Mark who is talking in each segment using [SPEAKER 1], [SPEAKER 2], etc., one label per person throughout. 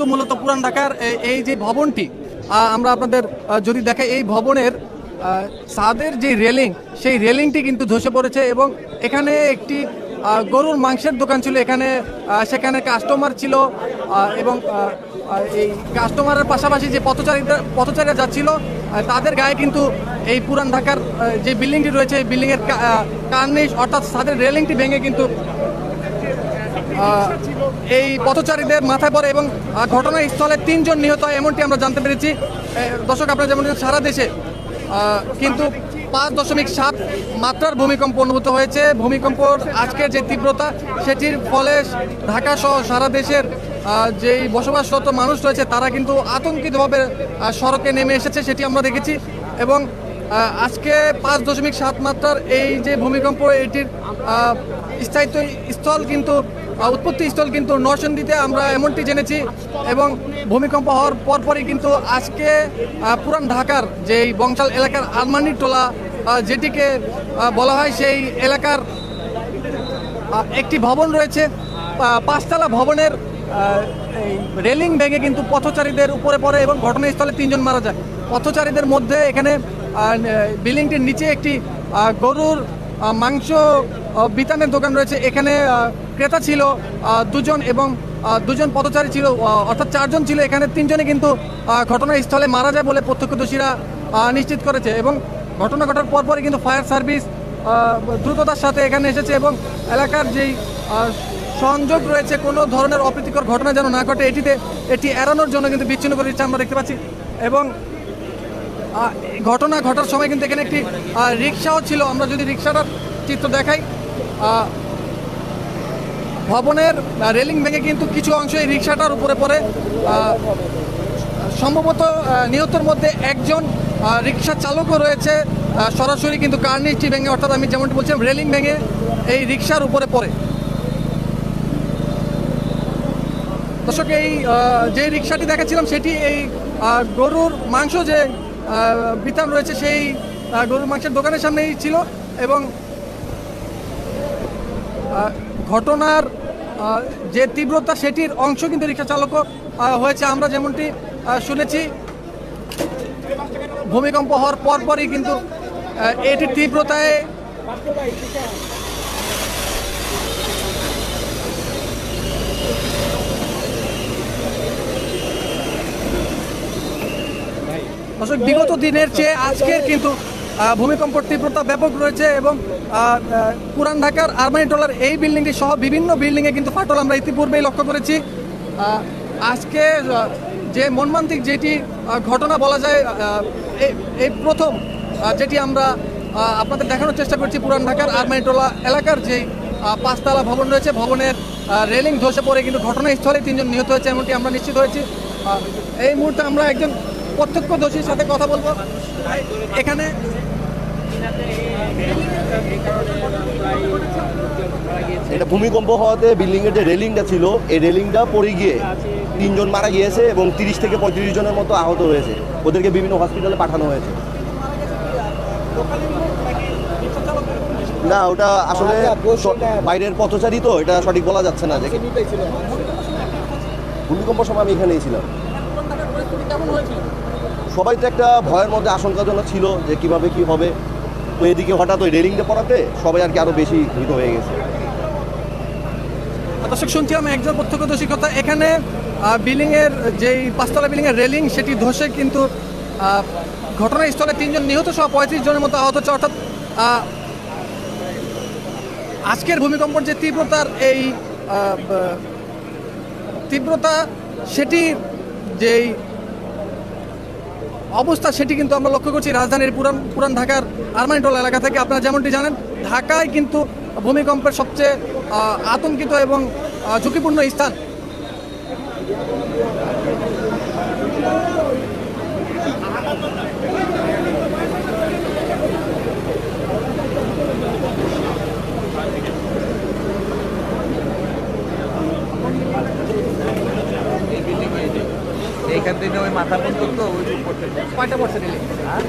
[SPEAKER 1] তো মূলত পুরান ঢাকার এই যে ভবনটি আমরা আপনাদের যদি দেখাই এই ভবনের ছাদের যে রেলিং সেই রেলিংটি কিন্তু ধসে পড়েছে এবং এখানে একটি গরুর মাংসের দোকান ছিল এখানে সেখানে কাস্টমার ছিল এবং এই কাস্টমারের পাশাপাশি যে পথচারীরা যাচ্ছিল তাদের গায়ে কিন্তু এই পুরান ঢাকার যে বিল্ডিংটি রয়েছে এই বিল্ডিংয়ের কার্নিশ অর্থাৎ ছাদের রেলিংটি ভেঙে কিন্তু এই পথচারীদের মাথায় পড়ে এবং ঘটনাস্থলে 3 জন নিহত হয় এমনটি আমরা জানতে পেরেছি। দর্শক আপনারা যেমন সারা দেশে কিন্তু 5.7 মাত্রার ভূমিকম্প অনুভূত হয়েছে। ভূমিকম্পর আজকের যে তীব্রতা সেটির ফলে ঢাকা সহ সারা দেশের যেই বসবাসরত মানুষ রয়েছে তারা কিন্তু আতঙ্কিতভাবে সড়কে নেমে এসেছে সেটি আমরা দেখেছি এবং আজকে 5.7 মাত্রার এই যে ভূমিকম্প এটির স্থায়িত্ব স্থল কিন্তু উৎপত্তি স্থল কিন্তু নরসিংদীতে আমরা এমনটি জেনেছি এবং ভূমিকম্প হওয়ার পরপরই কিন্তু আজকে পুরান ঢাকার যেই বংশাল এলাকার আরমানির টোলা যেটিকে বলা হয় সেই এলাকার একটি ভবন রয়েছে 5তলা ভবনের এই রেলিং ভেঙে কিন্তু পথচারীদের উপরে পড়ে এবং ঘটনাস্থলে 3 জন মারা যায়। পথচারীদের মধ্যে এখানে বিল্ডিংটির নিচে একটি গরুর মাংস বিতানের দোকান রয়েছে এখানে ক্রেতা ছিল 2 জন এবং 2 জন পথচারী ছিল অর্থাৎ 4 জন ছিল এখানে 3 জনে কিন্তু ঘটনাস্থলে মারা যায় বলে প্রত্যক্ষদর্শীরা নিশ্চিত করেছে এবং ঘটনা ঘটার পরপরই কিন্তু ফায়ার সার্ভিস দ্রুততার সাথে এখানে এসেছে এবং এলাকার যেই সংযোগ রয়েছে কোনো ধরনের অপ্রীতিকর ঘটনা যেন না ঘটে এটি এড়ানোর জন্য কিন্তু বিচ্ছিন্ন করে দিচ্ছে আমরা দেখতে পাচ্ছি এবং ঘটনা ঘটার সময় কিন্তু এখানে একটি রিক্সাও ছিল। আমরা যদি রিক্সাটার চিত্র দেখাই ভবনের রেলিং ভেঙে কিন্তু কিছু অংশ এই রিক্সাটার উপরে পড়ে সম্ভবত নিহতের মধ্যে একজন রিক্সা চালকও রয়েছে সরাসরি কিন্তু কার্নিশটি ভেঙে অর্থাৎ আমি যেমনটি বলছিলাম রেলিং ভেঙে এই রিক্সার উপরে পড়ে। দর্শক এই যে রিক্সাটি দেখাচ্ছিলাম সেটি এই গরুর মাংস যে বিতান রয়েছে সেই গরুর মাংসের দোকানের সামনেই ছিল এবং ঘটনার যে তীব্রতা সেটির অংশ কিন্তু রিক্সা চালকও হয়েছে। আমরা যেমনটি শুনেছি ভূমিকম্প হওয়ার পরপরই কিন্তু এটির তীব্রতায় বিগত দিনের চেয়ে আজকের কিন্তু ভূমিকম্পর তীব্রতা ব্যাপক রয়েছে এবং পুরান ঢাকার আরমানি টোলার এই বিল্ডিংটি সহ বিভিন্ন বিল্ডিংয়ে কিন্তু ফাটল আমরা ইতিপূর্বেই লক্ষ্য করেছি। আজকে যে মর্মান্তিক যেটি ঘটনা বলা যায় এই প্রথম যেটি আমরা আপনাদের দেখানোর চেষ্টা করছি পুরান ঢাকার আরমানি টোলা এলাকার যেই 5তলা ভবন রয়েছে ভবনের রেলিং ধসে পড়ে কিন্তু ঘটনাস্থলে 3 জন নিহত হয়েছে এমনটি আমরা নিশ্চিত হয়েছি। এই মুহূর্তে আমরা একজন প্রত্যক্ষদর্শীর সাথে কথা বলবো এখানে
[SPEAKER 2] এটা ভূমিকম্প হওয়াতে বিল্ডিংয়ের যে রেলিংটা ছিল এই রেলিংটা পড়ে গিয়ে 3 জন মারা গিয়েছে এবং 30 থেকে 35 জনের মতো আহত হয়েছে। ওদেরকে বিভিন্ন হসপিটালে পাঠানো হয়েছে। না ওটা আসলে বাইরের পথচারী তো এটা সঠিক বলা যাচ্ছে না যে ভূমিকম্প সময় আমি এখানেই ছিলাম। সবাই তো একটা ভয়ের মধ্যে আশঙ্কাজনক ছিল যে কিভাবে কি হবে, তো এদিকে হঠাৎ ওই রেলিংটা পড়াতে সবাই আর কি আরো বেশি ভীত হয়ে গেছে।
[SPEAKER 1] দর্শক শুনছিলাম একজন প্রত্যক্ষদর্শীর কথা এখানে বিল্ডিংয়ের যেই 5তলা বিল্ডিংয়ের রেলিং সেটি ধসে কিন্তু ঘটনাস্থলে 3 জন নিহত সহ 35 জনের মতো আহত হচ্ছে অর্থাৎ আজকের ভূমিকম্পের যে তীব্রতার এই তীব্রতা সেটি যেই অবস্থা সেটি কিন্তু আমরা লক্ষ্য করছি রাজধানীর পুরান ঢাকার আরমানি টোলা এলাকা থেকে। আপনারা যেমনটি জানেন ঢাকায় কিন্তু ভূমিকম্পের সবচেয়ে আতঙ্কিত এবং ঝুঁকিপূর্ণ স্থান।
[SPEAKER 3] এইখান থেকে ওই মাথা পর্যন্ত ওই পড়তে
[SPEAKER 1] কয়টা পড়ছে রেলিং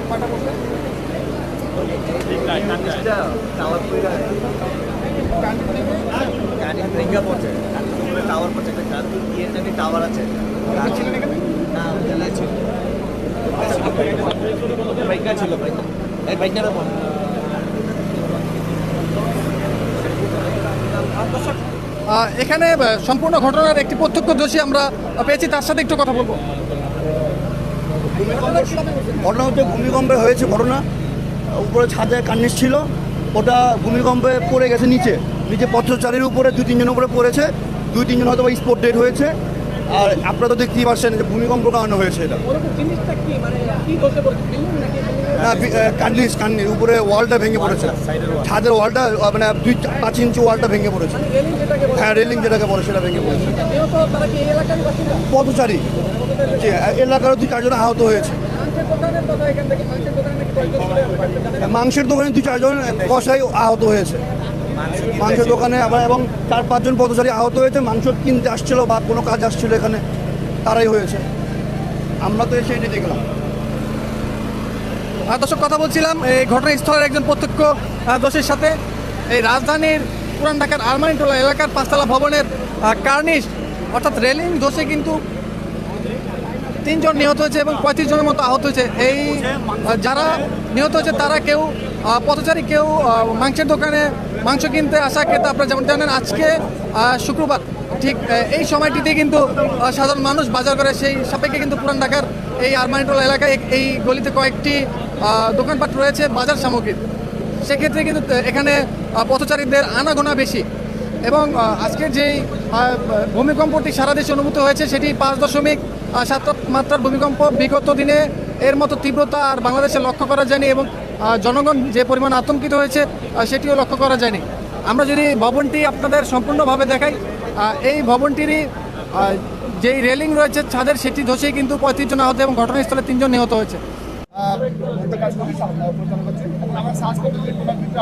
[SPEAKER 1] কয়টা পড়ছে
[SPEAKER 3] টাওয়ার পড়ছে একটা টাওয়ার আছে না জেলায় ছিল বাইকটা ছিল বাইকটা এই বাইকটার উপর
[SPEAKER 1] এখানে সম্পূর্ণ ঘটনার একটি প্রত্যক্ষদর্শী আমরা পেয়েছি, তার সাথে একটু কথা বলবো।
[SPEAKER 4] ঘটনা হচ্ছে ভূমিকম্পে হয়েছে ঘটনা, উপরে ছাদে কার্নিশ ছিল, ওটা ভূমিকম্পে পড়ে গেছে নিচে পথচারীর উপরে 2-3 জন উপরে পড়েছে, 2-3 জন হয়তো স্পট ডেড হয়েছে। আর আপনারা তো দেখতেই পাচ্ছেন যে ভূমিকম্প কারণে হয়েছে এটা। কার্নিশ উপরে ওয়ালটা ভেঙে পড়েছে, ছাদের ওয়ালটা মানে 2-5 ইঞ্চি ওয়ালটা ভেঙে পড়েছে। হ্যাঁ, রেলিং যেটাকে বলে সেটা ভেঙে পড়েছে। পথচারী যে এলাকার 2-4 জন আহত হয়েছে। মাংসের দোকানে 2-4 জন কসাই আহত হয়েছে মাংসের দোকানে আবার, এবং 4-5 জন পথচারী আহত হয়েছে। মাংস কিনতে আসছিল বা কোনো কাজ আসছিল এখানে, তারাই হয়েছে। আমরা তো এসে এটি দেখলাম।
[SPEAKER 1] দর্শক, কথা বলছিলাম এই ঘটনাস্থলের একজন প্রত্যক্ষদর্শীর সাথে। এই রাজধানীর পুরান ঢাকার আরমানিটোলা এলাকার 5তলা ভবনের কার্নিশ অর্থাৎ রেলিং ধসে কিন্তু 3 জন নিহত হয়েছে এবং 35 জনের মতো আহত হয়েছে। এই যারা নিহত হয়েছে তারা কেউ পথচারী, কেউ মাংসের দোকানে মাংস কিনতে আসা ক্রেতা। আপনারা যেমন জানেন আজকে শুক্রবার, ঠিক এই সময়টিতে কিন্তু সাধারণ মানুষ বাজার করে। সেই সাপেক্ষে কিন্তু পুরান ঢাকার এই আরমানিটোলা এলাকায় এই গলিতে কয়েকটি দোকানপাট রয়েছে বাজার সামগ্রীর। সেক্ষেত্রে কিন্তু এখানে পথচারীদের আনাগোনা বেশি। এবং আজকের যেই ভূমিকম্পটি সারা দেশে অনুভূত হয়েছে সেটি 5.7 মাত্রার ভূমিকম্প। বিগত দিনে এর মতো তীব্রতা আর বাংলাদেশে লক্ষ্য করা যায়নি এবং জনগণ যে পরিমাণ আতঙ্কিত হয়েছে সেটিও লক্ষ্য করা যায়নি। আমরা যদি ভবনটি আপনাদের সম্পূর্ণভাবে দেখাই, এই ভবনটিরই যেই রেলিং রয়েছে ছাদের, সেটি ধসেই কিন্তু 35 জন আহত এবং ঘটনাস্থলে 3 জন নিহত হয়েছে।
[SPEAKER 5] আমরা সার্চ করতে যে কোনো ভিতরে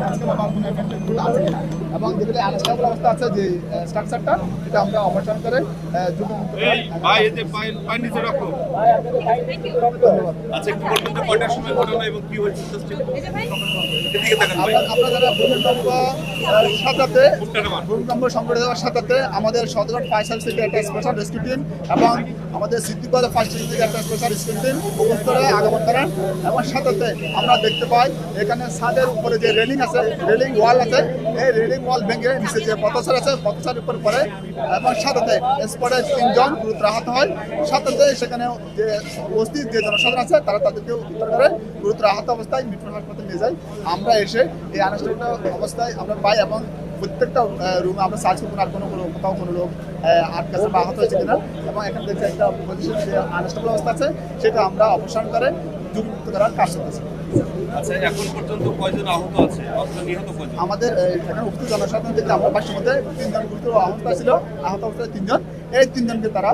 [SPEAKER 5] আজকে বা কোনো এফেক্টেড আছে কিনা, এবং যেগুলো আনস্টেবল অবস্থা আছে যে স্ট্রাকচারটা, এটা আমরা অপারেশন করে
[SPEAKER 6] ভাই এতে পাই নিচে রাখো। আচ্ছা, একটু বলবেন যে কয়টার সময় ঘটনা এবং কি হয়েছে সিস্টেম? এদিকে তাকান ভাই।
[SPEAKER 5] আমরা যারা ভূমিকম্প সংঘটিত হওয়ার সাথে আমাদের সদরঘাট ফায়ার সার্ভিস থেকে একটা স্পেশাল রেস্কিউ টিম এবং আমাদের সিদ্দিকবাজার ফায়ার স্টেশন থেকে একটা স্পেশাল রেস্কিউ টিম উপস্থিত হয়ে আগমন করেন। এবং সাথে আমরা দেখতে পাই এখানে ছাদের উপরে যে রেলিং আছে, রেলিং ওয়াল আছে, এই রেলিং ওয়াল ভেঙে নিচে যে পথচারী আছে পথচারীর উপর পড়ে এবং সাথে স্পটে 3 জন গুরুতর আহত হয়। সাথে সেখানে যে উপস্থিত যে জনসাধারণ আছে তারা তাদেরকে উদ্ধার করে গুরুতর আহত অবস্থায় মিটফোর্ড হাসপাতালে নিয়ে যায়। আমরা এসে এই আনুষ্ঠানিক অবস্থায় আমরা পাই এবং প্রত্যেকটা রুমে আমরা সার্চ করবো আর কোথাও কোনো লোক আটকাছে বা আহত হয়েছে কিনা, এবং এখানে দেখছি একটা পজিশন যে আনুষ্ঠানিক অবস্থা আছে সেটা আমরা অপসারণ করে যুক্তিমুক্ত করার কাজ করতেছি।
[SPEAKER 6] আচ্ছা, এখন পর্যন্ত কয়জন আহত আছে অথবা নিহত কয়জন?
[SPEAKER 5] আমাদের এখানে উপস্থিত জনসাধারণ দেখতে আমরা পাশের মধ্যে 3 জন গুরুতর আহত ছিল, আহত অবস্থায় 3 জন, এই 3 জনকে তারা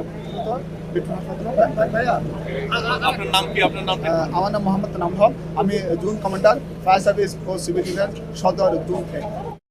[SPEAKER 6] আপনার নাম কি? আপনার নাম?
[SPEAKER 5] আমার নাম মোহাম্মদ নাম হক, আমি June commander fire service force civil defence সদর জুন।